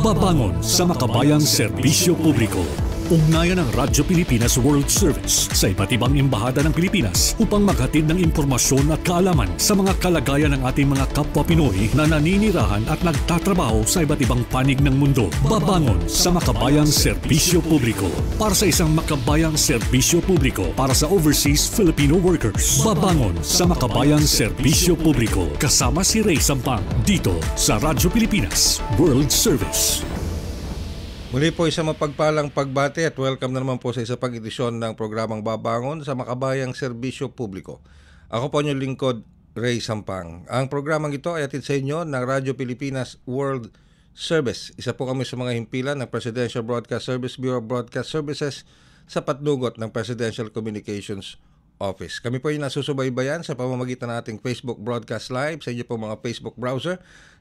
Babangon sa makabayang serbisyo publiko. Ugnayan ng Radyo Pilipinas World Service sa iba't ibang embahada ng Pilipinas upang maghatid ng impormasyon at kaalaman sa mga kalagayan ng ating mga kapwa Pinoy na naninirahan at nagtatrabaho sa iba't ibang panig ng mundo. Babangon sa makabayang serbisyo publiko para sa isang makabayang serbisyo publiko para sa overseas Filipino workers. Babangon sa makabayang serbisyo publiko kasama si Ray Sampang dito sa Radyo Pilipinas World Service. Muli po isang mapagpalang pagbati at welcome na naman po sa isa pang edisyon ng programang Babangon sa Makabayang Serbisyo Publiko. Ako po inyong lingkod, Ray Sampang. Ang programang ito ay atid sa inyo ng Radyo Pilipinas World Service. Isa po kami sa mga himpilan ng Presidential Broadcast Service Bureau of Broadcast Services sa patnugot ng Presidential Communications Office. Kami po yung nasusubaybayan sa pamamagitan ng ating Facebook Broadcast Live sa inyo po mga Facebook browser.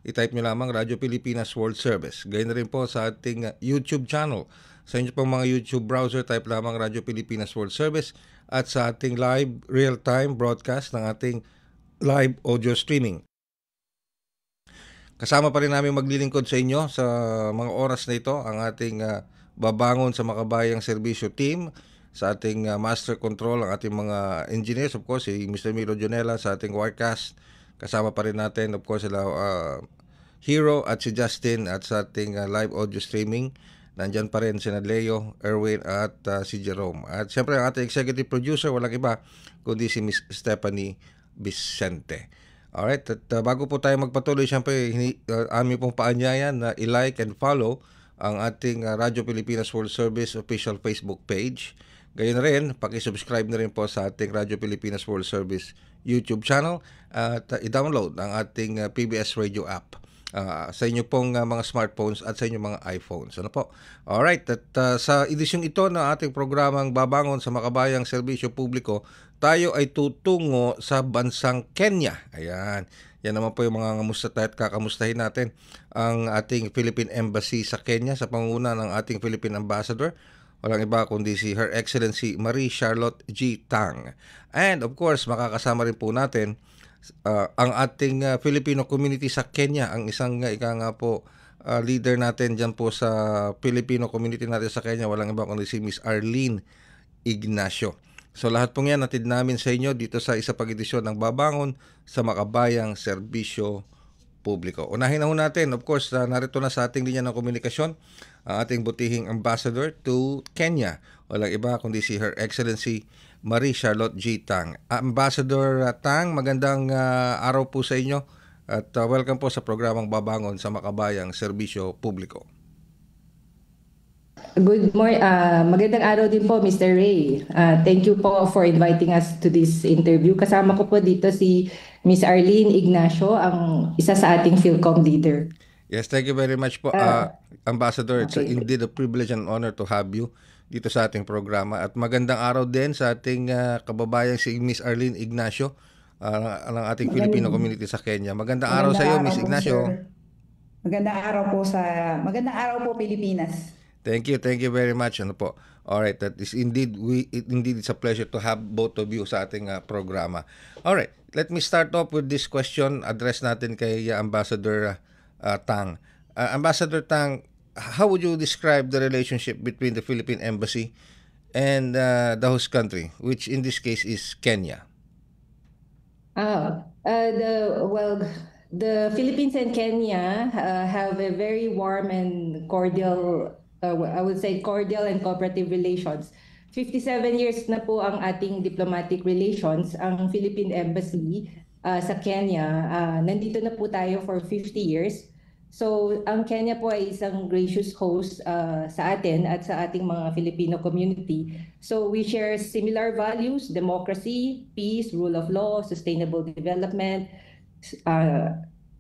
I-type nyo lamang Radyo Pilipinas World Service. Gayun na rin po sa ating YouTube channel. Sa inyo po mga YouTube browser, type lamang Radyo Pilipinas World Service at sa ating live real-time broadcast ng ating live audio streaming. Kasama pa rin namin maglilingkod sa inyo sa mga oras na ito ang ating Babangon sa Makabayang Serbisyo Team, sa ating Master Control, ang ating mga engineers, of course, si Mr. Milo Jonela sa ating Wirecast. Kasama pa rin natin, of course, sila Hero at si Justin, at sa ating live audio streaming, nandyan pa rin si Leo, Erwin at si Jerome. At siyempre ang ating executive producer, walang iba kundi si Miss Stephanie Vicente. Alright, at bago po tayo magpatuloy, siyempre aming pong paanyayan na i-like and follow ang ating Radyo Pilipinas World Service official Facebook page. Gayon rin, paki-subscribe na rin po sa ating Radyo Pilipinas World Service YouTube channel at i-download ang ating PBS Radio app sa inyo pong mga smartphones at sa inyong mga iPhones. Ano po? Alright, at sa edisyong ito ng ating programang Babangon sa Makabayang Serbisyo Publiko, tayo ay tutungo sa bansang Kenya. Ayan. Yan naman po yung mga ngamusta tayo at kakamustahin natin ang ating Philippine Embassy sa Kenya sa pangunguna ng ating Philippine Ambassador. Walang iba kundi si Her Excellency Marie Charlotte G. Tang. And of course, makakasama rin po natin ang ating Filipino community sa Kenya, ang isang leader natin dyan po sa Filipino community natin sa Kenya, walang iba kundi si Miss Arlene Ignacio. So lahat pong yan natid namin sa inyo dito sa isa pang edisyon ng Babangon sa Makabayang Serbisyo Publiko. Unahin na ho natin, of course, narito na sa ating linya ng komunikasyon ang ating butihing ambassador to Kenya. Walang iba kundi si Her Excellency Marie Charlotte G. Tang. Ambassador Tang, magandang araw po sa inyo at welcome po sa programang Babangon sa Makabayang Serbisyo Publiko. Good morning. Magandang araw din po, Mr. Ray. Thank you po for inviting us to this interview. Kasama ko po dito si Miss Arlene Ignacio, ang isa sa ating PhilCom leader. Yes, thank you very much po, Ambassador. It's indeed a privilege and honor to have you dito sa ating programa. At magandang araw din sa ating kababayan si Miss Arlene Ignacio, ng ating Filipino community sa Kenya. Magandang araw sa iyo, Miss Ignacio. Magandang araw po, Pilipinas. Thank you very much. Ano po? All right, that is indeed it's a pleasure to have both of you sa ating programa. All right, let me start off with this question address natin kay Ambassador Tang. Ambassador Tang, how would you describe the relationship between the Philippine Embassy and the host country, which in this case is Kenya? The Philippines and Kenya have a very warm and cordial, I would say cordial and cooperative relations. 57 years na po ang ating diplomatic relations. Ang Philippine Embassy sa Kenya, nandito na po tayo for 50 years. So ang Kenya po ay isang gracious host sa atin at sa ating mga Filipino community. So we share similar values: democracy, peace, rule of law, sustainable development,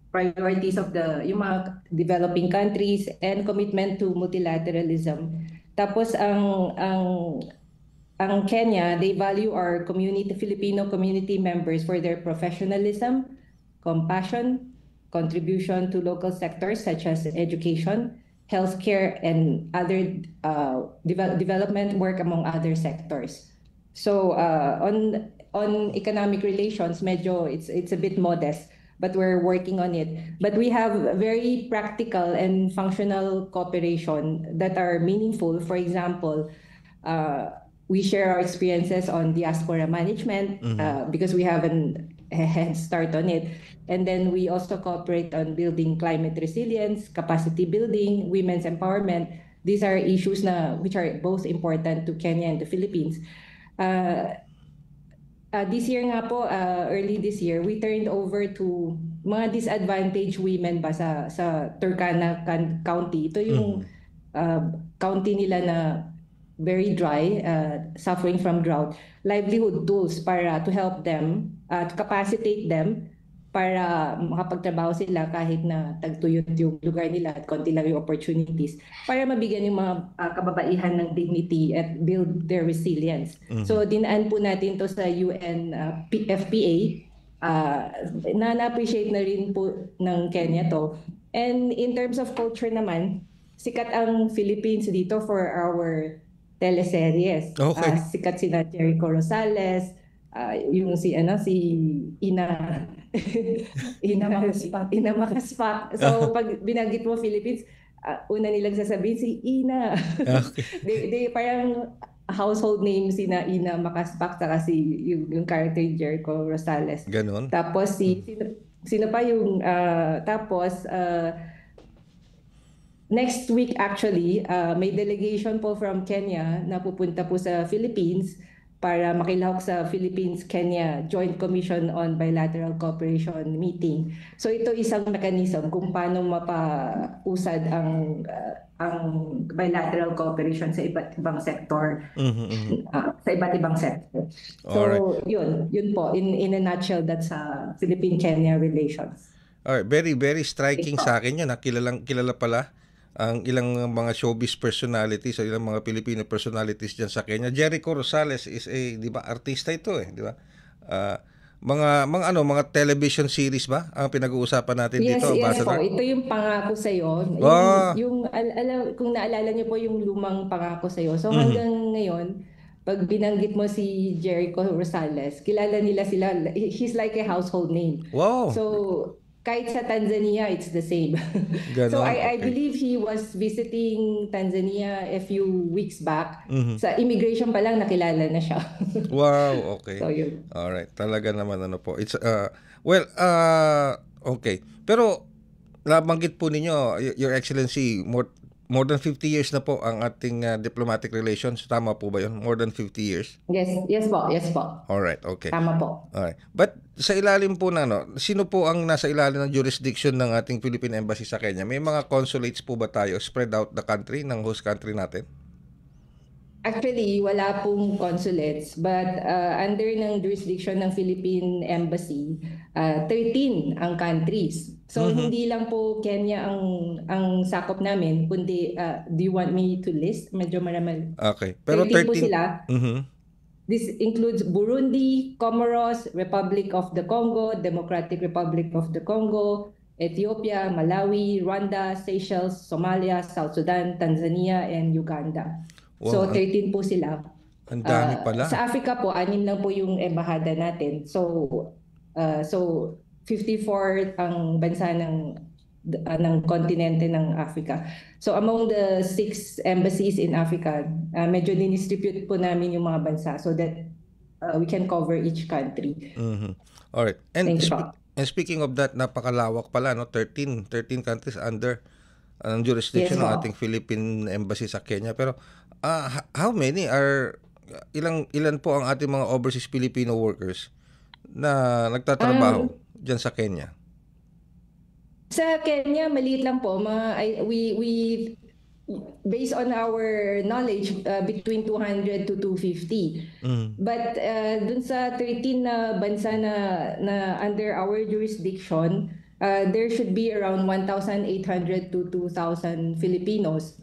priorities of yung mga developing countries, and commitment to multilateralism. Tapos ang Kenya, they value our community, Filipino community members for their professionalism, compassion, contribution to local sectors such as education, healthcare, and other development work among other sectors. So on economic relations, medyo it's a bit modest. but we're working on it. But we have very practical and functional cooperation that are meaningful. For example, we share our experiences on diaspora management because we have a head start on it. And then we also cooperate on building climate resilience, capacity building, women's empowerment. These are issues which are both important to Kenya and the Philippines. This year nga po, early this year, we turned over to mga disadvantaged women ba sa Turkana County. Ito yung county nila na very dry, suffering from drought, livelihood tools para to help them, to capacitate them para makapagtrabaho sila kahit na tagtuyot yung lugar nila at konti lang yung opportunities para mabigyan yung mga kababaihan ng dignity at build their resilience. So dinaan po natin to sa UN FPA, na-appreciate na rin po ng Kenya to. And in terms of culture naman, sikat ang Philippines dito for our teleseries. Okay. Sikat sina Jericho Rosales, yung si Ina Ina Makaspak. So pag binanggit mo Philippines, una nilang sasabihin si Ina. Okay. they parang household name sina Ina Makaspak saka yung character Jericho Rosales. Ganon. Tapos sino pa yung next week actually, may delegation po from Kenya na pupunta po sa Philippines para makilahok sa Philippines-Kenya Joint Commission on Bilateral Cooperation meeting. So ito isang mechanism kung paano mapausad ang bilateral cooperation sa iba't ibang sector. Sa iba't ibang sector. So Alright. yun po, in a nutshell, that's Philippine-Kenya relations. Alright, very very striking sa akin 'yan. Kilala pala ang ilang mga showbiz personalities o ilang mga Filipino personalities diyan sa Kenya. Jericho Rosales is di ba, artista ito di ba? Mga television series ba ang pinag-uusapan natin dito, Yes po. Ambassador? Ito yung Pangako Sa'yo. Kung naalala niyo po yung lumang Pangako Sa'yo. So hanggang ngayon, pag binanggit mo si Jericho Rosales, kilala nila sila. He's like a household name. Wow. So kahit sa Tanzania, it's the same. Ganon, So I okay. believe he was visiting Tanzania a few weeks back. Sa immigration pa lang nakilala na siya. Wow, okay. So yun. Alright, talaga naman po. It's okay. Pero nabanggit po ninyo, Your Excellency, more than 50 years na po ang ating diplomatic relations. Tama po ba 'yun? More than 50 years? Yes po. Alright, okay. Tama po. Alright. But sa ilalim po sino po ang nasa ilalim ng jurisdiction ng ating Philippine Embassy sa Kenya? May mga consulates po ba tayo spread out the country, ng host country natin? Actually, wala pong consulates, but under ng jurisdiction ng Philippine Embassy, 13 ang countries. So hindi lang po Kenya ang sakop namin, kundi do you want me to list? Medyo marami. Okay. Pero 13 po 13 sila. This includes Burundi, Comoros, Republic of the Congo, Democratic Republic of the Congo, Ethiopia, Malawi, Rwanda, Seychelles, Somalia, South Sudan, Tanzania, and Uganda. Wow, So 13 po sila. ang dami pala. Sa Africa po, 6 lang po yung embahada natin. So 54 ang bansa ng kontinente ng Africa. So among the 6 embassies in Africa, medyo dinistribute po namin yung mga bansa so that we can cover each country. Alright. And Thank you po. speaking of that, napakalawak pala, 13 countries under ang jurisdiction Yes, ng po. ating Philippine Embassy sa Kenya. Pero how many are ilan po ang ating mga overseas Filipino workers na nagtatrabaho diyan sa Kenya? Sa Kenya, maliit lang po. We based on our knowledge, between 200 to 250. But dun sa 13 na bansa na under our jurisdiction, there should be around 1,800 to 2,000 Filipinos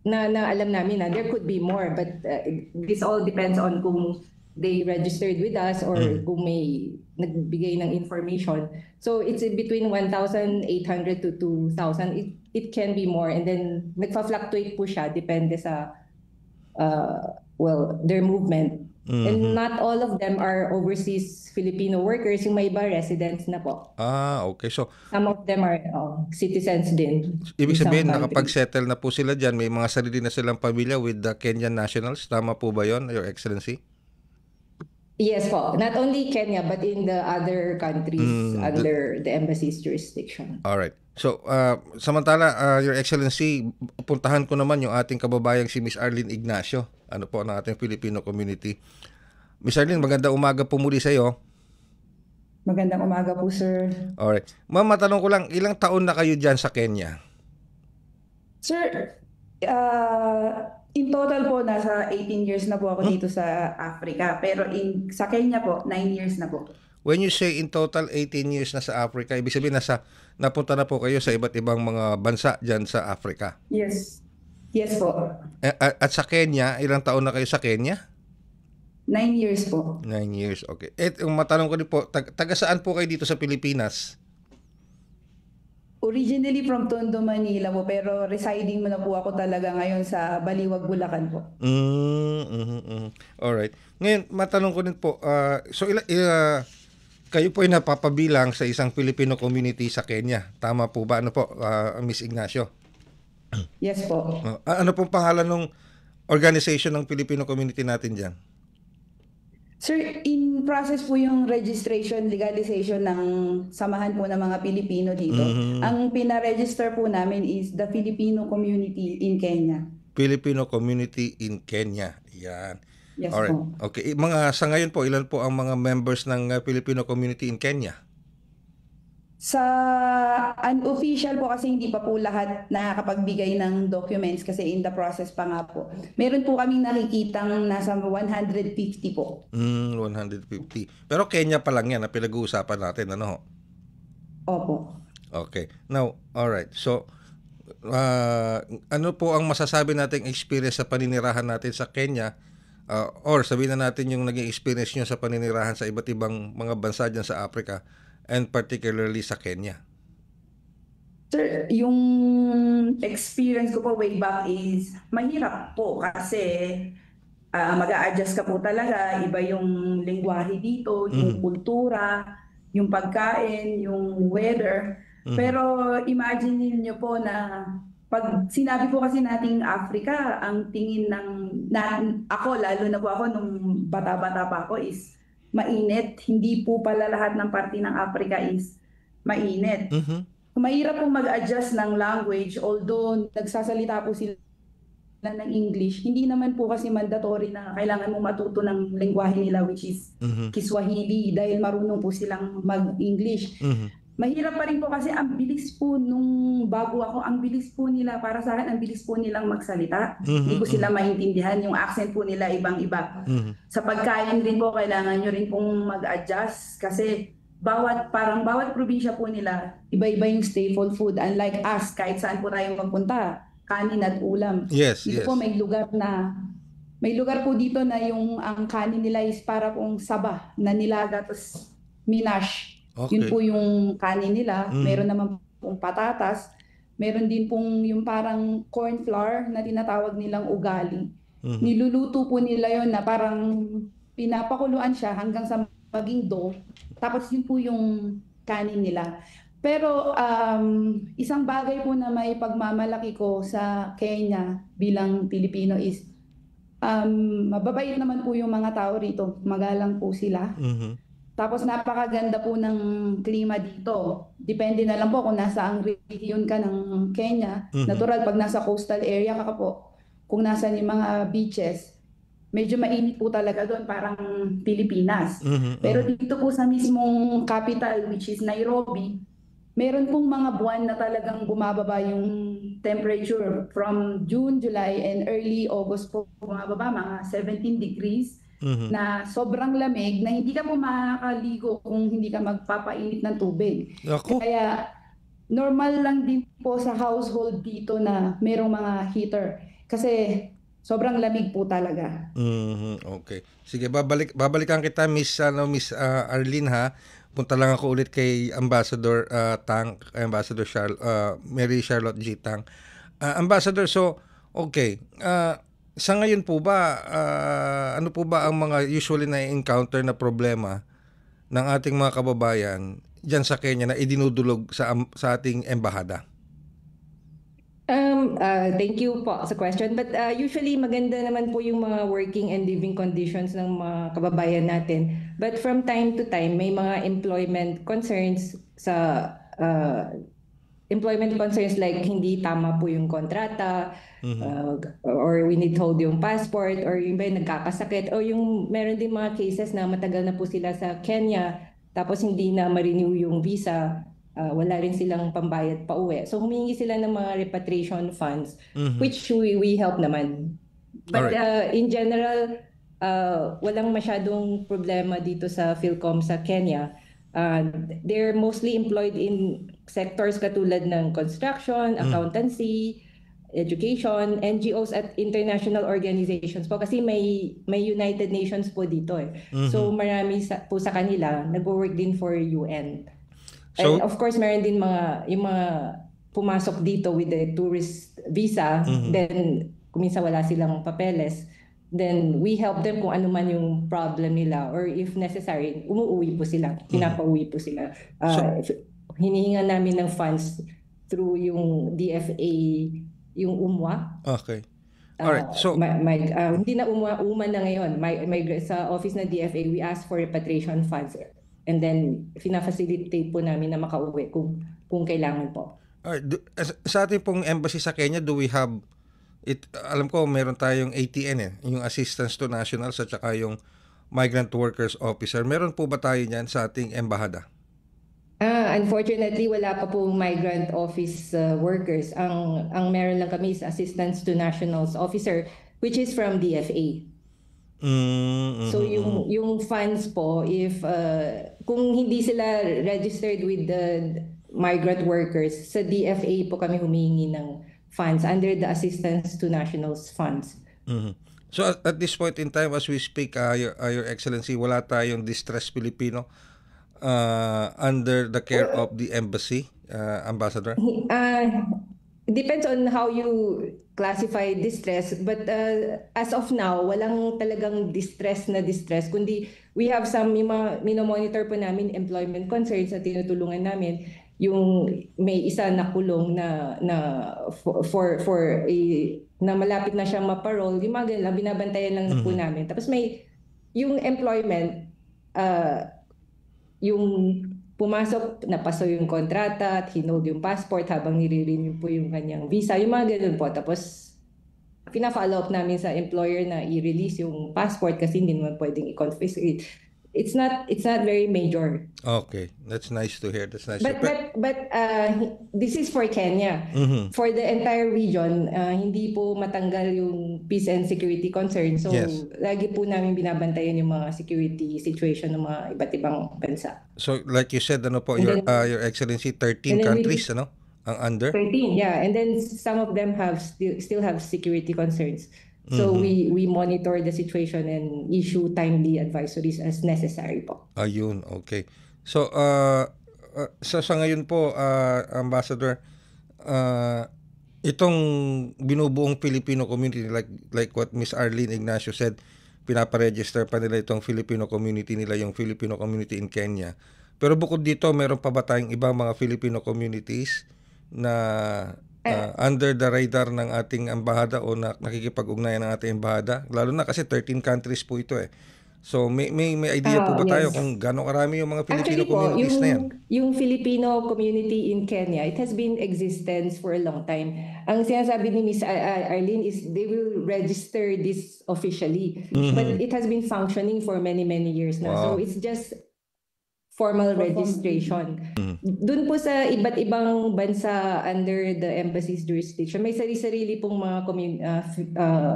na alam namin na there could be more. But this all depends on kung they registered with us or kung may nagbigay ng information. So it's between 1,800 to 2,000. It can be more, and then nagfa-fluctuate po siya depende sa their movement. And not all of them are overseas Filipino workers. Yung may iba residents na po. Okay. So, Some of them are citizens din. ibig in some sabihin, countries. nakapag-settle na po sila dyan. May mga sarili na silang pamilya with the Kenyan nationals. Tama po ba yon, Your Excellency? Yes po. Not only Kenya, but in the other countries under the embassy's jurisdiction. Alright. So, samantala, Your Excellency, puntahan ko naman yung ating kababayang si Miss Arlene Ignacio. Ano po ng ating Filipino community. Miss Arlene, magandang umaga po muli sa iyo. Magandang umaga po, sir. Alright. Ma'am, matanong ko lang, ilang taon na kayo dyan sa Kenya? Sir, in total po, nasa 18 years na po ako dito sa Africa. Pero sa Kenya po, 9 years na po. When you say in total 18 years na sa Africa, ibig sabihin napunta na po kayo sa iba't ibang mga bansa dyan sa Africa. Yes. Yes po. At sa Kenya, ilang taon na kayo sa Kenya? 9 years po. 9 years, okay. Yung matanong ko din po, taga saan po kayo dito sa Pilipinas? Originally from Tondo, Manila po, pero residing mo na po ako talaga ngayon sa Baliwag, Bulacan po. Alright. Ngayon, matanong ko din po, kayo po ay napapabilang sa isang Filipino community sa Kenya. Tama po ba? Ano po, Miss Ignacio? Yes po. Ano pong pangalan ng organization ng Filipino community natin dyan? Sir, in process po yung registration, legalization ng samahan po ng mga Pilipino dito. Ang pinaregister po namin is the Filipino community in Kenya. Filipino community in Kenya. Yan. Yes Alright. po. Okay. Sa ngayon po, ilan po ang mga members ng Filipino community in Kenya? Sa unofficial po kasi hindi pa po lahat nakakapagbigay ng documents kasi in the process pa nga po. Meron po kaming nakikitang nasa 150 po. 150. Pero Kenya pa lang yan na pinag-uusapan natin, ano? Opo. Okay. Now, alright. So, ano po ang masasabi nating experience sa paninirahan natin sa Kenya? Or sabihin na natin yung naging experience nyo sa paninirahan sa iba't ibang mga bansa dyan sa Africa and particularly sa Kenya. Sir, yung experience ko po way back is mahirap po kasi mag-a-adjust ka po talaga. Iba yung lengguwahe dito, yung kultura, yung pagkain, yung weather. Pero imagine niyo po na pag sinabi po kasi nating Africa, ang tingin ako, lalo na po ako nung bata-bata pa ako is mainit. Hindi po pala lahat ng parte ng Africa is mainit. Mahirap po mag-adjust ng language, although nagsasalita po sila ng English. Hindi naman po kasi mandatory na kailangan mo matuto ng lengguwahe nila, which is Kiswahili, dahil marunong po silang mag-English. Mahirap pa rin po kasi ang bilis po nung bago ako, ang bilis po nila, para sa akin, ang bilis po nilang magsalita. Hindi ko sila maintindihan, yung accent po nila ibang-iba. Sa pagkain din po, kailangan nyo rin pong mag-adjust kasi bawat probinsya po nila, iba-iba yung staple food. Unlike us, kahit saan po tayo magpunta, kanin at ulam. Yes, dito po may lugar po dito na yung ang kanin nila is para pong saba na nilaga, tapos minash. Okay. Yun po yung kanin nila. Meron naman pong patatas. Meron din pong yung parang corn flour na tinatawag nilang ugali. Niluluto po nila yon na parang pinapakuluan siya hanggang sa maging dough. Tapos yun po yung kanin nila. Pero isang bagay po na may pagmamalaki ko sa Kenya bilang Pilipino is mababait naman po yung mga tao rito. Magalang po sila. Tapos napakaganda po ng klima dito. Depende na lang po kung nasa ang region ka ng Kenya. Natural, pag nasa coastal area ka po, kung nasa yung mga beaches, medyo mainit po talaga doon, parang Pilipinas. Pero dito po sa mismong capital, which is Nairobi, meron pong mga buwan na talagang bumababa yung temperature. From June, July, and early August po bumababa, mga 17 degrees. Na sobrang lamig na hindi ka po makakaligo kung hindi ka magpapainit ng tubig. Kaya normal lang din po sa household dito na merong mga heater kasi sobrang lamig po talaga. Okay. Sige, babalikan kita Miss Arlene, ha. Punta lang ako ulit kay Ambassador Mary Charlotte G. Tang. Ambassador, so okay. Sa ngayon po ba, ano po ba ang mga usually na encounter na problema ng ating mga kababayan diyan sa Kenya na idinudulog sa ating embahada? Thank you po sa question. But usually maganda naman po yung mga working and living conditions ng mga kababayan natin. But from time to time, may mga employment concerns like hindi tama po yung kontrata, or we need hold yung passport, or yung ba nagkakasakit, o yung meron din mga cases na matagal na po sila sa Kenya, tapos hindi na ma-renew yung visa. Wala rin silang pambayad pa uwi. So humingi sila ng mga repatriation funds, which we help naman. But in general, walang masyadong problema dito sa PhilCom sa Kenya. They're mostly employed in sectors katulad ng construction, accountancy, education, NGOs at international organizations po, kasi may United Nations po dito eh. So marami po sa kanila nagwo-work din for UN. So, and of course, meron din yung mga pumasok dito with the tourist visa, then kuminsan wala silang papeles, then we help them kung ano man yung problem nila, or if necessary, umuwi po sila, pinapauwi po sila. Hinihingan namin ng funds through yung DFA, yung UMWA. okay. Alright, so hindi na UMWA na ngayon. Sa office na DFA, we ask for repatriation funds. And then, fina-facilitate po namin na makauwi kung kailangan po. Alright, sa ating pong embassy sa Kenya, do we have alam ko meron tayong ATN yung Assistance to Nationals at saka yung Migrant Workers Officer. Meron po ba tayo niyan sa ating embahada? Unfortunately, wala pa po migrant office workers. Ang meron lang kami is Assistance to Nationals Officer, which is from DFA. So yung funds po, if kung hindi sila registered with the migrant workers, sa DFA po kami humingi ng funds under the Assistance to Nationals Funds. So at this point in time, as we speak, Your Excellency, wala tayong distressed Filipino under the care of the embassy, Ambassador? Depends on how you classify distress, but as of now, walang talagang distress, kundi we have some minomonitor po namin employment concerns na tinutulungan namin. Yung may isa na kulong na na malapit na siyang maparol, yung mga ganun lang, binabantayan lang po namin. Tapos may yung employment, yung pumasok, napaso yung kontrata at hinold yung passport habang nire-renew po yung kanyang visa. Yung mga ganun po. Tapos, pina-follow up namin sa employer na i-release yung passport kasi hindi naman pwedeng i-confiscate. It's not very major. Okay, that's nice to hear. That's nice. But this is for Kenya. For the entire region, hindi po matanggal yung peace and security concern. So lagi po namin binabantayan yung mga security situation ng mga iba't ibang bansa. So like you said, ano po, Your Excellency, 13 countries, ano, ang under? 13, yeah. And then some of them still have security concerns. So we monitor the situation and issue timely advisories as necessary po. Ayun, okay. So sa ngayon po, Ambassador, itong binubuong Filipino community, like what Miss Arlene Ignacio said, pinaparegister pa nila itong Filipino community nila, yung Filipino community in Kenya. Pero bukod dito, meron pa ba tayong ibang mga Filipino communities na under the radar ng ating embahada o nakikipag-ugnayan ng ating embahada? Lalo na kasi 13 countries po ito eh. So may idea po ba tayo kung gaano karami yung mga Filipino communities na yan? Yung Filipino community in Kenya, it has been existence for a long time. Ang sinasabi ni Miss Arlene is they will register this officially. But it has been functioning for many years now. Wow. So it's just formal registration. Doon po sa iba't ibang bansa under the embassy's jurisdiction, may sarili-sarili pong mga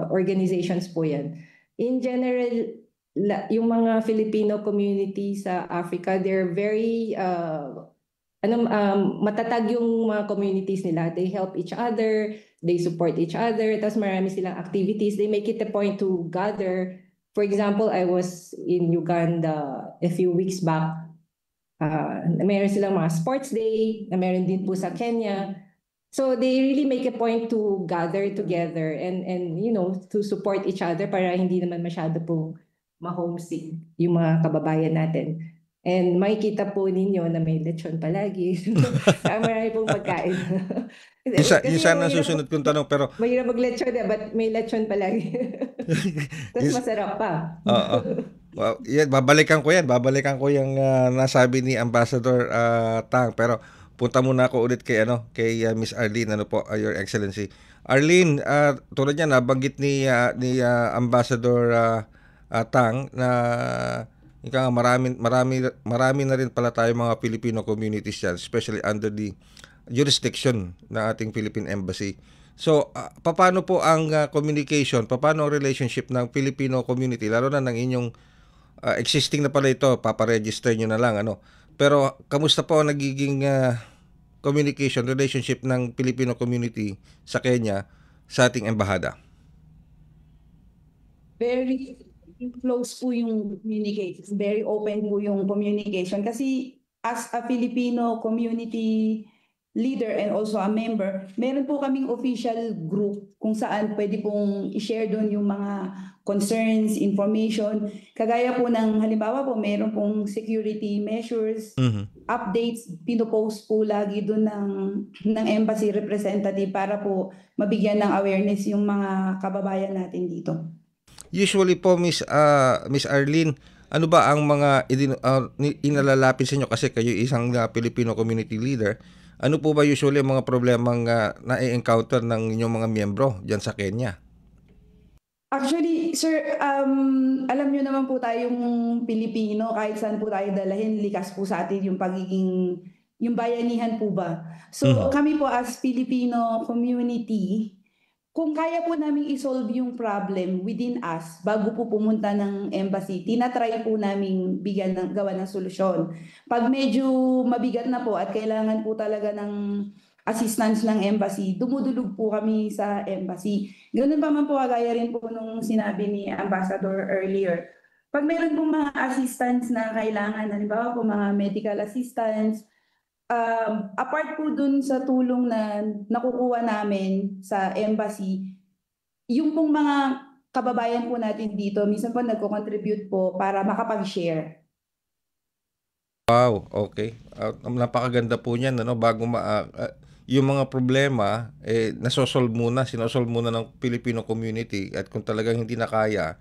organizations po yan. In general, yung mga Filipino community sa Africa, they're very matatag yung mga communities nila. They help each other, they support each other, tapos marami silang activities. They make it a point to gather. For example, I was in Uganda a few weeks back. Meron silang mga sports day, na meron din po sa Kenya. So they really make a point to gather together and to support each other para hindi naman masyado pong ma-homesick yung mga kababayan natin. And makikita po ninyo na may lechon palagi. Marami pong pagkain. Yung sana susunod kong tanong, pero mahirap mag-lechon but may lechon palagi. Tapos masarap pa. Oo. Well, babalikan ko yung nasabi ni Ambassador Tang, pero punta muna ako ulit kay Miss Arlene, Your Excellency. Arlene, tulad niya nabanggit ni Ambassador Tang na marami na rin pala tayo mga Filipino communities yan, especially under the jurisdiction ng ating Philippine Embassy. So, paano po ang communication, paano ang relationship ng Filipino community, lalo na ng inyong existing na pala ito, paparegister nyo na lang, Pero, kamusta po ang nagiging communication, relationship ng Filipino community sa Kenya sa ating embahada? Very close po yung communication. Very open po yung communication. Kasi as a Filipino community leader and also a member, meron po kaming official group kung saan pwede pong i-share doon yung mga concerns, information. Kagaya po ng halimbawa po, meron pong security measures, updates, pinopost po lagi doon ng embassy representative para po mabigyan ng awareness yung mga kababayan natin dito. Usually po, Miss Arlene, ano ba ang mga inalalapit sa inyo kasi kayo isang Filipino community leader? Ano po ba usually ang mga problemang na-encounter ng inyong mga miyembro diyan sa Kenya? Actually, sir, alam nyo naman po tayong Pilipino, kahit saan po tayo dalahin, likas po sa atin yung yung bayanihan po ba? So kami po as Filipino community, kung kaya po namin i-solve yung problem within us bago po pumunta ng embassy, tinatry po namin gawa ng solusyon. Pag medyo mabigat na po at kailangan po talaga ng assistance ng embassy, dumudulog po kami sa embassy. Ganun pa man po, kagaya rin po nung sinabi ni Ambassador earlier. Pag meron pong mga assistance na kailangan, halimbawa po mga medical assistance, apart po dun sa tulong na nakukuha namin sa embassy, yung pong mga kababayan po natin dito, minsan po nagko-contribute po para makapag-share. Wow, okay. Napakaganda po niyan, bago yung mga problema, sinosolve muna ng Filipino community, at kung talagang hindi na kaya,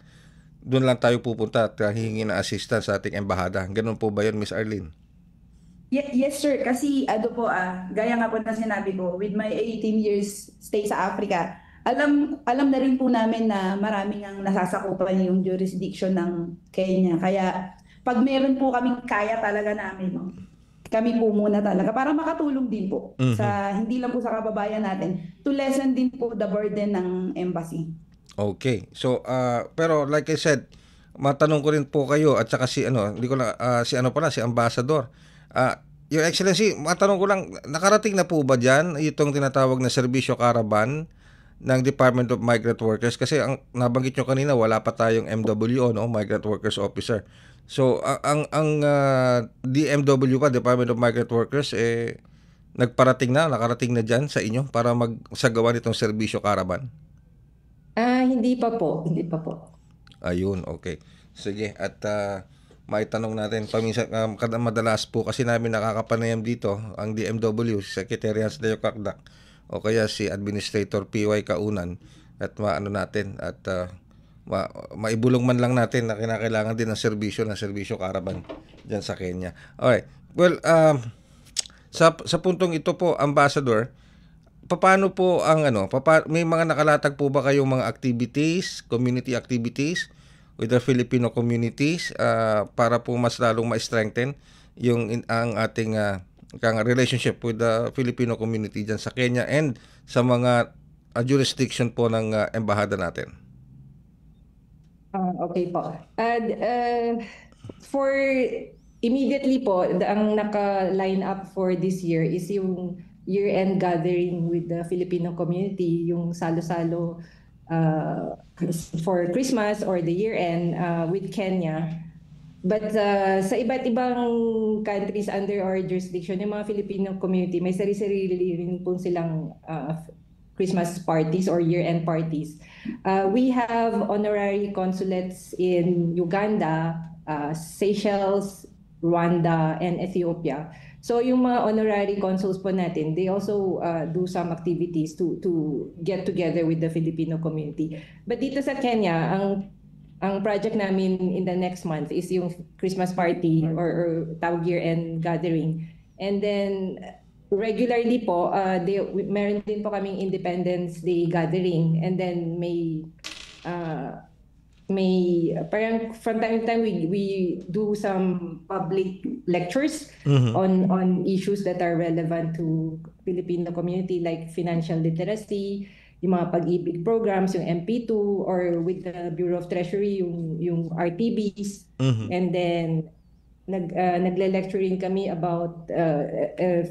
doon lang tayo pupunta at hihingi ng assistance sa ating embahada. Ganun po ba yun, Miss Arlene? Yes, sir. Kasi gaya nga po na sinabi ko, with my 18 years stay sa Africa, alam na rin po namin na maraming ang nasasakupan yung jurisdiction ng Kenya. Kaya pag meron po kaming kaya talaga namin, kami po muna talaga para makatulong din po sa hindi lang po sa kababayan natin, to lessen din po the burden ng embassy. Okay. So, pero like I said, matanong ko rin po kayo at saka si Ambassador. Your Excellency, matanong ko lang, nakarating na po ba dyan itong tinatawag na serbisyo caravan ng Department of Migrant Workers? Kasi ang nabanggit nyo kanina, wala pa tayong MWO, Migrant Workers Officer. So, ang DMW pa, Department of Migrant Workers, nakarating na dyan sa inyo para magsagawa nitong serbisyo caravan? Hindi pa po. Ayun, okay. Sige, at maitanong natin, madalas po kasi namin nakakapanayam dito ang DMW, Secretary Hans Leo Kakdak, o kaya si Administrator PY Kaunan, at maibulong man lang natin na kinakailangan din ng serbisyo caravan dyan sa Kenya. Okay. Well, sa puntong ito po, Ambassador, paano po ang may mga nakalatag po ba kayong mga activities, community activities with the Filipino communities para po mas lalong ma-strengthen ang ating relationship with the Filipino community dyan sa Kenya and sa mga jurisdiction po ng embahada natin? Okay po. For immediately po, ang naka-line up for this year is yung year-end gathering with the Filipino community, yung salo-salo for Christmas or the year-end with Kenya. But sa iba't ibang countries under our jurisdiction, yung mga Filipino community, may sarili-sarili rin po silang Christmas parties or year-end parties. We have honorary consulates in Uganda, Seychelles, Rwanda, and Ethiopia. So yung mga honorary consuls po natin, they also do some activities to get together with the Filipino community. But dito sa Kenya, ang project namin in the next month is yung Christmas party or tawag year-end gathering. And then regularly po, meron din po kaming Independence Day gathering. And then may parang from time to time we do some public lectures on issues that are relevant to Filipino community, like financial literacy, yung mga pag-ibig programs, yung MP2, or with the Bureau of Treasury, yung RTBs. And then nagle-lecturing kami about a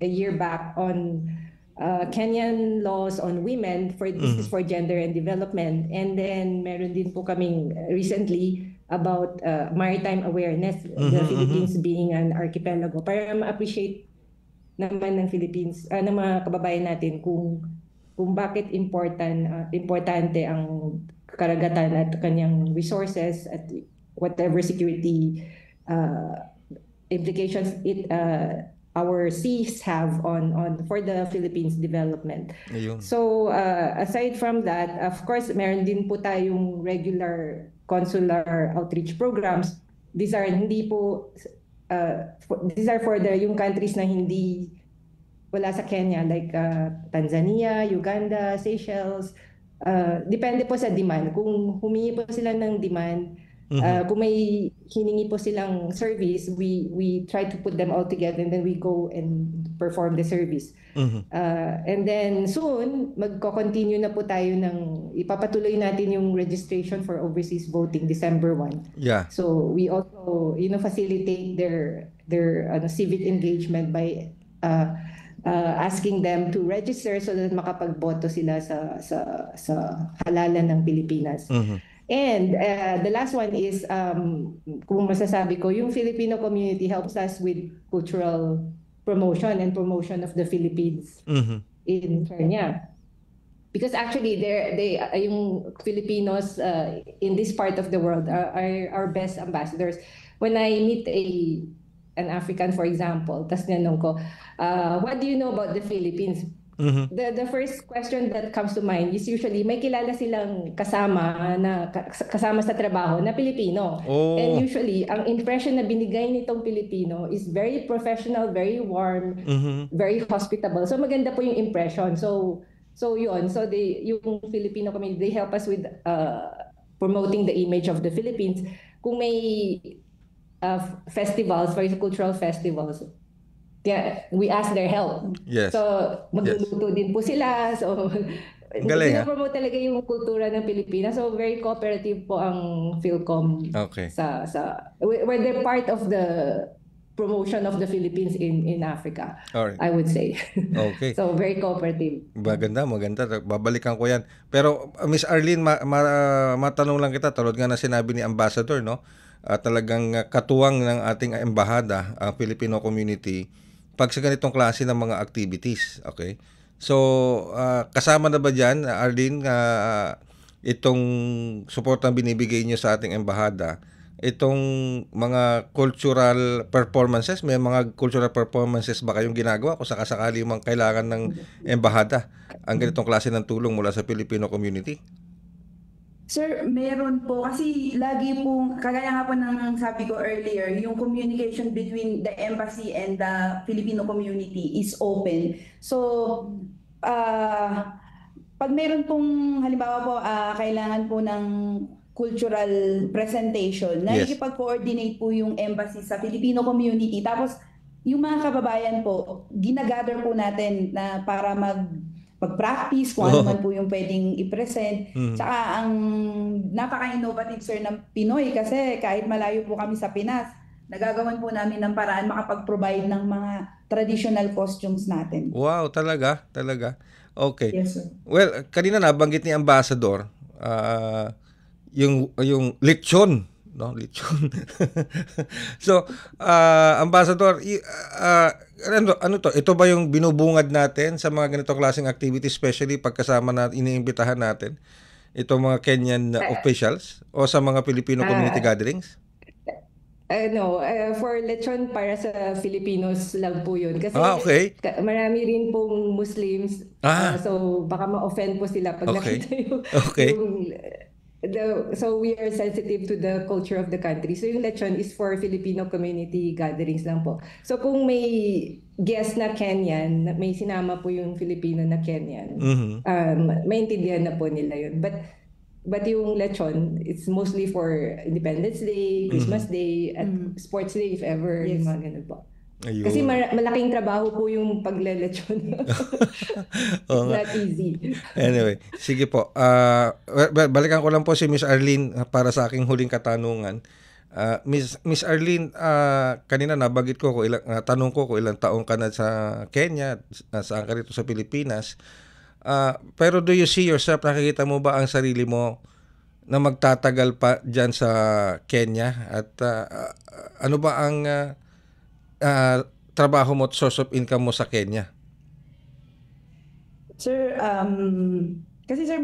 year back on Kenyan laws on women. This is for gender and development. And then meron din po kaming recently about maritime awareness, the Philippines being an archipelago, para ma-appreciate naman ng Philippines, ng mga kababayan natin kung bakit importante ang karagatan at kanyang resources at whatever security implications our seas have for the Philippines development. Ayun. So aside from that, of course, meron din po tayong regular consular outreach programs. These are for yung countries na hindi wala sa Kenya, like Tanzania, Uganda, Seychelles. Depende po sa demand. Kung humingi po sila ng demand, kung may hiningi po silang service, we try to put them all together and then we go and perform the service. And then soon, magko-continue na po tayo ipapatuloy natin yung registration for overseas voting December 1. Yeah. So we also facilitate their civic engagement by asking them to register so that makapagboto sila sa halalan ng Pilipinas. And the last one is, kung masasabi ko, yung Filipino community helps us with cultural promotion and promotion of the Philippines in Kenya. Because actually, yung Filipinos in this part of the world are our best ambassadors. When I meet an African, for example, tas nanong ko, what do you know about the Philippines? The first question that comes to mind is usually may kilala silang kasama sa trabaho na Pilipino. And usually, ang impression na binigay nitong Pilipino is very professional, very warm, very hospitable. So maganda po yung impression. So yun. So yung Filipino community, they help us with promoting the image of the Philippines. Kung may festivals, for cultural festivals, we ask their help. Yes. So magluluto din po sila. So pinopromote talaga yung kultura ng Pilipinas. So very cooperative po ang Philcom. Okay. Where they're part of the promotion of the Philippines in Africa. Alright. I would say. Okay. So very cooperative. Maganda. Babalikan ko yan. Pero Miss Arlene, matanong lang kita, tulad nga na sinabi ni Ambassador, no? Talagang katuwang ng ating embahada, ang Filipino community, pag sa ganitong klase ng mga activities. Okay? So, kasama na ba dyan, Arlene, itong suportang binibigay nyo sa ating embahada, itong mga cultural performances? May mga cultural performances ba kayong ginagawa kung sakasakali mang kailangan ng embahada ang ganitong klase ng tulong mula sa Filipino community? Sir, meron po. Kasi lagi po, kagaya nga po ng sabi ko earlier, yung communication between the embassy and the Filipino community is open. So, pag meron pong, halimbawa po, kailangan po ng cultural presentation, nakikipag-coordinate po yung embassy sa Filipino community. Tapos, yung mga kababayan po, ginagather po natin na para mag-practice kung ano man po yung pwedeng i-present. Tsaka ang napaka-innovative, sir, ng Pinoy, kasi kahit malayo po kami sa Pinas, nagagawan po namin ng paraan makapag-provide ng mga traditional costumes natin. Wow, talaga? Okay. Yes, sir. Well, kanina nabanggit ni Ambassador, yung lechon no? Lechon. So, Ambassador, ano to? Ito ba yung binubungad natin sa mga ganitong klaseng activities, especially pagkasama na iniimbitahan natin itong mga Kenyan officials o sa mga Filipino community gatherings? For lechon para sa Filipinos lang po yun. Kasi okay. Marami rin pong Muslims. So baka ma-offend po sila pag nakita yung... Okay. So we are sensitive to the culture of the country. So yung lechon is for Filipino community gatherings lang po. So kung may guest na Kenyan, may sinama po yung Filipino na Kenyan, maintindihan na po nila yun. But yung lechon, it's mostly for Independence Day, Christmas Day, at Sports Day if ever, yung mga ganun po. Ayun. Kasi malaking trabaho po yung paglelechon. It's not easy. Anyway, sige po. Balikan ko lang po si Miss Arlene para sa aking huling katanungan. Miss Arlene, kanina nabanggit ko tanong ko kung ilang taong ka na sa Kenya, saan ka rito sa Pilipinas. Pero do you see yourself, nakikita mo ba ang sarili mo na magtatagal pa dyan sa Kenya? At ano ba ang trabaho mo at source of income mo sa Kenya? Sir, kasi sir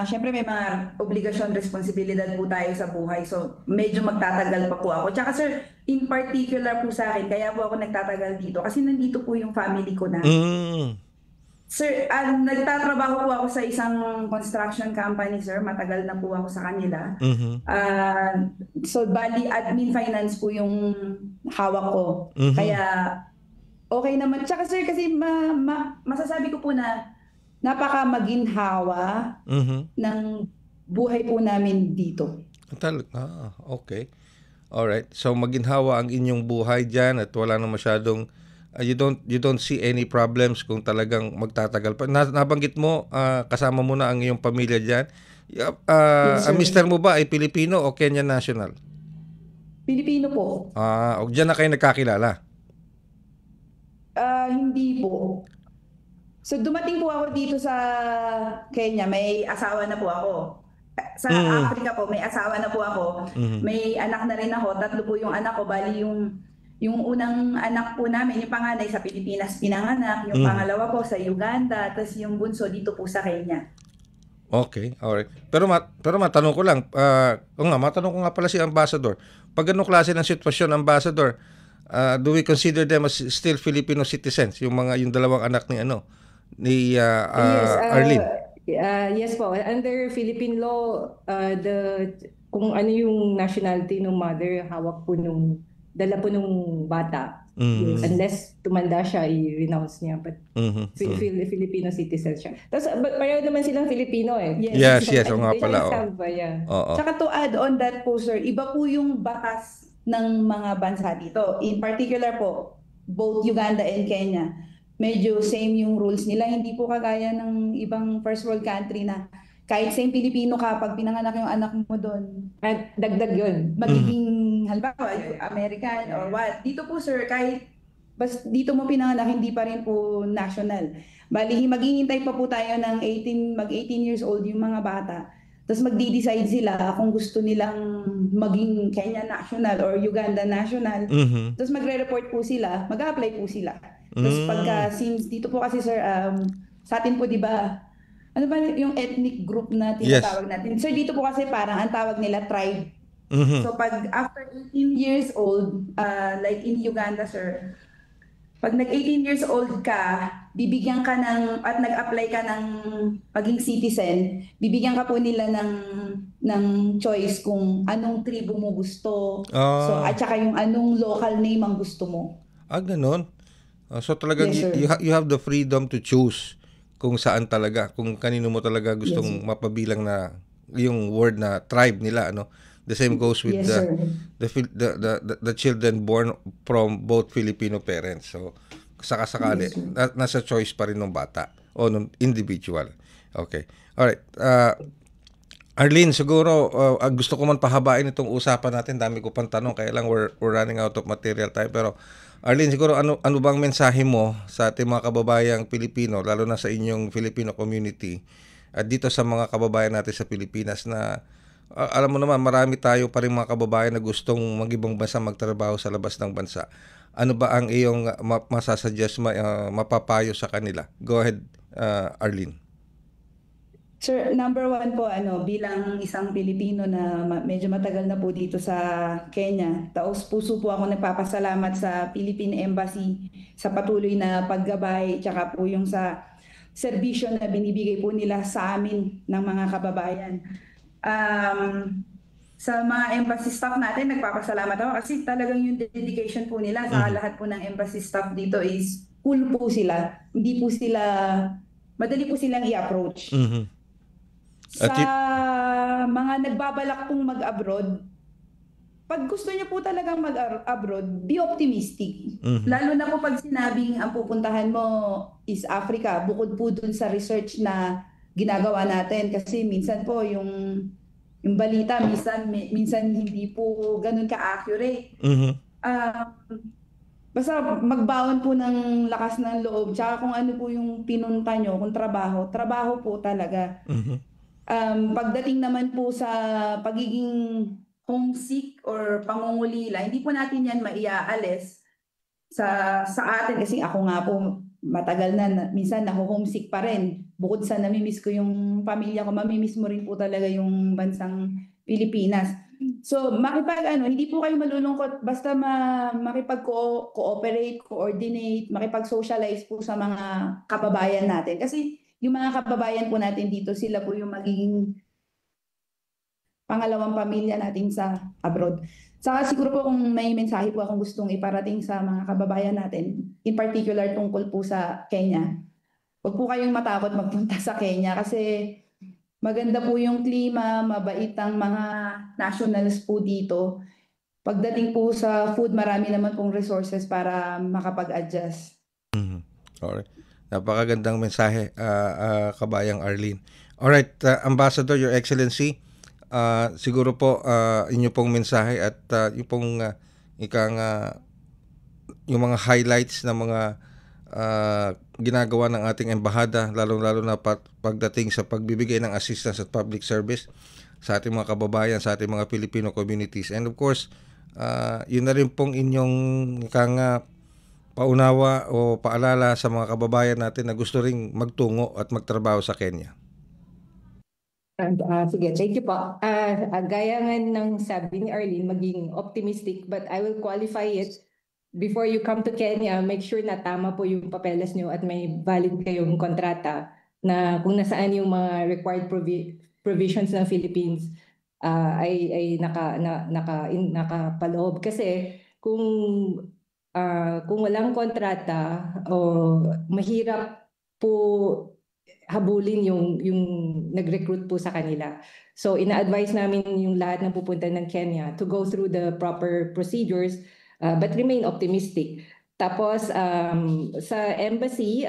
syempre may mga obligasyon, responsibilidad po tayo sa buhay. So medyo magtatagal pa po ako. Tsaka sir, in particular po sa akin, kaya po ako nagtatagal dito kasi nandito po yung family ko na. Sir, nagtatrabaho po ako sa isang construction company, sir. Matagal na po ako sa kanila. So, bali, admin finance po yung hawak ko. Kaya, okay naman. Tsaka, sir, kasi masasabi ko po na napaka-maginhawa ng buhay po namin dito. Okay. Alright. So, maginhawa ang inyong buhay dyan at wala na masyadong you don't see any problems kung talagang magtatagal pa. Nabanggit mo, kasama mo na ang iyong pamilya diyan. Ang mister mo ba ay Pilipino o Kenyan national? Pilipino po. O diyan na kayo nagkakilala? Hindi po. So dumating po ako dito sa Kenya, may asawa na po ako. Sa Africa po, may asawa na po ako. May anak na rin ako, 3 po yung anak ko, bali yung unang anak po namin, yung panganay sa Pilipinas pinanganak, yung pangalawa po sa Uganda, tapos yung bunso dito po sa Kenya. Okay, alright. Pero matanong ko lang, matanong ko nga pala si Ambassador. Pag ganung klase ng sitwasyon, Ambassador, do we consider them as still Filipino citizens, yung dalawang anak ni Arlene? Yes po. Under Philippine law, kung ano yung nationality ng mother, hawak po dala po nung bata. Unless tumanda siya, i-renounce niya. But Filipino citizen siya. Tapos pareho naman silang Filipino eh. Yes. O nga pala. Tsaka to add on that po, sir, iba po yung batas ng mga bansa dito. In particular po, both Uganda and Kenya, medyo same yung rules nila. Hindi po kagaya ng ibang first world country na kahit same Pilipino ka, pag pinanganak yung anak mo doon, at dagdag yun. Magiging, halimbawa, American or what. Dito po sir, kahit dito mo pinanganak, hindi pa rin po national. Bali, maghihintay pa po tayo ng mag-18 years old yung mga bata. Tapos magdi-decide sila kung gusto nilang maging Kenya national or Uganda national. Tapos magre-report po sila, mag-a-apply po sila. Tapos since dito po kasi sir, sa atin po di ba, ano ba yung ethnic group na tinatawag natin? Sir, dito po kasi parang ang tawag nila tribe. So pag after 18 years old, like in Uganda, sir, pag nag-18 years old ka, bibigyan ka at nag-apply ka ng maging citizen, bibigyan ka po nila ng choice kung anong tribo mo gusto. So at saka yung anong local name ang gusto mo. Ganon. So talagang Yes, you have the freedom to choose kung saan talaga, kung kanino mo talaga gustong mapabilang na yung word na tribe nila, The same goes with the children born from both Filipino parents. So sakasakali, nasa choice pa rin ng bata o ng individual. Okay. Alright. Arlene, siguro gusto ko man pahabain itong usapan natin. Dami ko pang tanong, kaya lang we're running out of material time. Pero Arlene, siguro ano bang mensahe mo sa ating mga kababayang Pilipino, lalo na sa inyong Filipino community, at dito sa mga kababayan natin sa Pilipinas na Alam mo naman, marami tayo pa rin mga kababayan na gustong mag-ibang bansa magtrabaho sa labas ng bansa. Ano ba ang iyong masasuggest, mapapayo sa kanila? Go ahead, Arlene. Sir, number one po, bilang isang Pilipino na medyo matagal na po dito sa Kenya, taos puso po ako nagpapasalamat sa Philippine Embassy sa patuloy na paggabay, tsaka po yung sa serbisyo na binibigay po nila sa amin ng mga kababayan. Sa mga embassy staff natin, nagpapasalamat ako kasi talagang yung dedication po nila sa lahat po ng embassy staff dito is cool po sila. Hindi po sila, madali po silang i-approach. Sa mga nagbabalak pong mag-abroad, pag gusto niyo po talagang mag-abroad, be optimistic. Lalo na po pag sinabing ang pupuntahan mo is Africa, bukod po dun sa research na ginagawa natin. Kasi minsan po yung balita, minsan hindi po ganun ka-accurate. Basta magbaon po ng lakas ng loob. Tsaka kung ano po yung pinunta nyo, kung trabaho po talaga. Pagdating naman po sa pagiging homesick or pangungulila, hindi po natin yan maiaalis sa atin. Kasi ako nga po, matagal na minsan naho-homesick pa rin. Bukod sa namimiss ko yung pamilya ko, mamimiss mo rin po talaga yung bansang Pilipinas. So, hindi po kayo malulungkot basta makipag-cooperate, coordinate, makipag-socialize po sa mga kababayan natin. Kasi yung mga kababayan po natin dito, sila po yung magiging pangalawang pamilya natin sa abroad. Saka siguro po kung may mensahe po akong gustong iparating sa mga kababayan natin, in particular tungkol po sa Kenya, huwag po kayong matakot magpunta sa Kenya kasi maganda po yung klima, mabait ang mga nationals po dito. Pagdating po sa food, marami naman pong resources para makapag-adjust. Alright. Napakagandang mensahe, kabayang Arlene. Alright, Ambassador, Your Excellency, siguro po inyo pong mensahe at yung pong yung mga highlights na mga ginagawa ng ating embahada, lalo na pagdating sa pagbibigay ng assistance at public service sa ating mga kababayan, sa ating mga Filipino communities. And of course, yun na rin pong inyong paunawa o paalala sa mga kababayan natin na gusto ring magtungo at magtrabaho sa Kenya. Sige, thank you po. Gaya nga ng sabi ni Arlene, maging optimistic, but I will qualify it. Before you come to Kenya, make sure na tama po yung papeles nyo at may valid kayong kontrata na kung nasaan yung mga required provisions ng Philippines ay nakapaloob. Kasi kung walang kontrata o mahirap po habulin yung nag-recruit po sa kanila. So ina-advise namin yung lahat ng pupunta ng Kenya to go through the proper procedures but remain optimistic. Tapos sa embassy,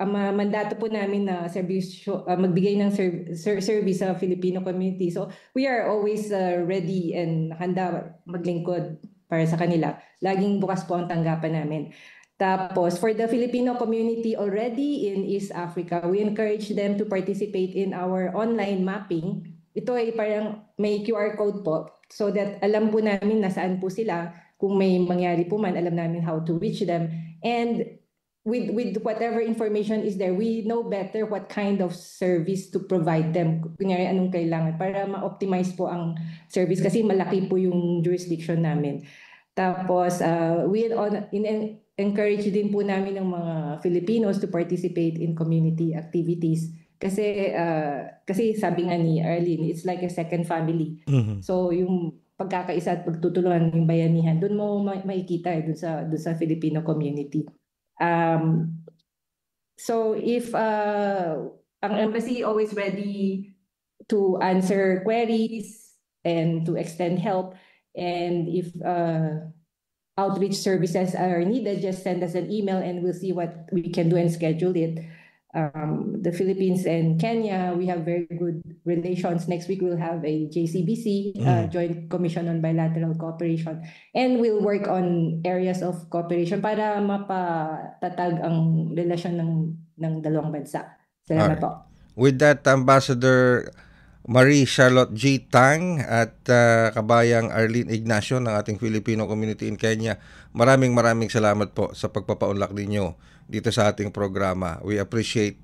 ang mandato po namin na magbigay ng service sa Filipino community. So we are always ready and handa maglingkod para sa kanila. Laging bukas po ang tanggapan namin. Tapos, for the Filipino community already in East Africa, we encourage them to participate in our online mapping. Ito ay parang may QR code po so that alam po namin nasaan po sila. Kung may mangyari po man, alam namin how to reach them. And with whatever information is there, we know better what kind of service to provide them. Kunyari, anong kailangan para ma-optimize po ang service kasi malaki po yung jurisdiction namin. Tapos, encourage din po namin ng mga Filipinos to participate in community activities. Kasi sabi nga ni Arlene, it's like a second family. So, yung pagkakaisa at pagtutulungan yung bayanihan, doon mo makikita doon sa Filipino community. So, if ang embassy always ready to answer queries and to extend help, and if outreach services are needed, just send us an email and we'll see what we can do and schedule it. The Philippines and Kenya, we have very good relations. Next week, we'll have a JCBC, Joint Commission on Bilateral Cooperation. And we'll work on areas of cooperation para mapatatag ang relasyon ng dalawang bansa. Salamat po. With that, Ambassador Marie Charlotte G. Tang at kabayang Arlene Ignacio ng ating Filipino community in Kenya. Maraming salamat po sa pagpapaunlak ninyo dito sa ating programa. We appreciate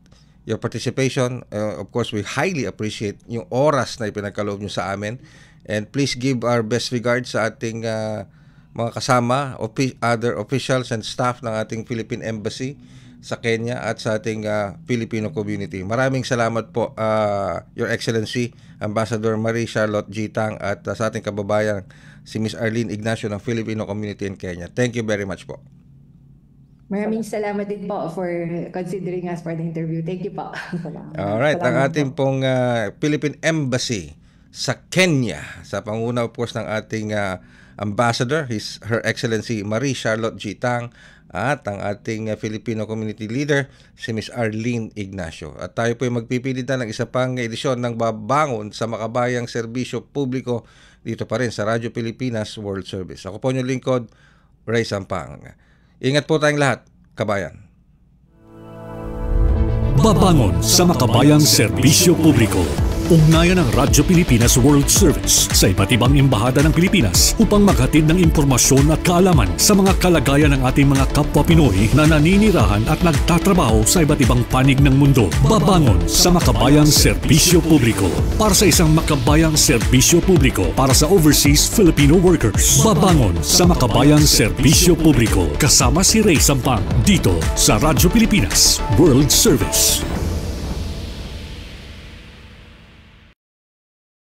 your participation. Of course, we highly appreciate yung oras na ipinagkaloob nyo sa amin. And please give our best regards sa ating mga kasama, other officials and staff ng ating Philippine Embassy sa Kenya at sa ating Filipino community. Maraming salamat po, Your Excellency, Ambassador Marie Charlotte G. Tang at sa ating kababayan si Miss Arlene Ignacio ng Filipino community in Kenya. Thank you very much po. Maraming salamat din po for considering us for the interview. Thank you po. Alright, ang ating pong Philippine Embassy sa Kenya, sa panguna of course ng ating Ambassador, Her Excellency Marie Charlotte G. Tang, at ang ating Filipino community leader, si Ms. Arlene Ignacio. At tayo po ay magpipilitan ng isa pang edisyon ng Babangon sa Makabayang Serbisyo Publiko dito pa rin sa Radyo Pilipinas World Service. Ako po yung lingkod, Ray Sampang. Ingat po tayong lahat, kabayan. Babangon sa Makabayang Serbisyo Publiko. Ugnayan ng Radyo Pilipinas World Service sa iba't ibang embahada ng Pilipinas upang maghatid ng impormasyon at kaalaman sa mga kalagayan ng ating mga kapwa Pinoy na naninirahan at nagtatrabaho sa iba't ibang panig ng mundo. Babangon sa Makabayang Serbisyo Publiko para sa isang makabayang serbisyo publiko para sa overseas Filipino workers. Babangon sa Makabayang Serbisyo Publiko kasama si Ray Sampang dito sa Radyo Pilipinas World Service.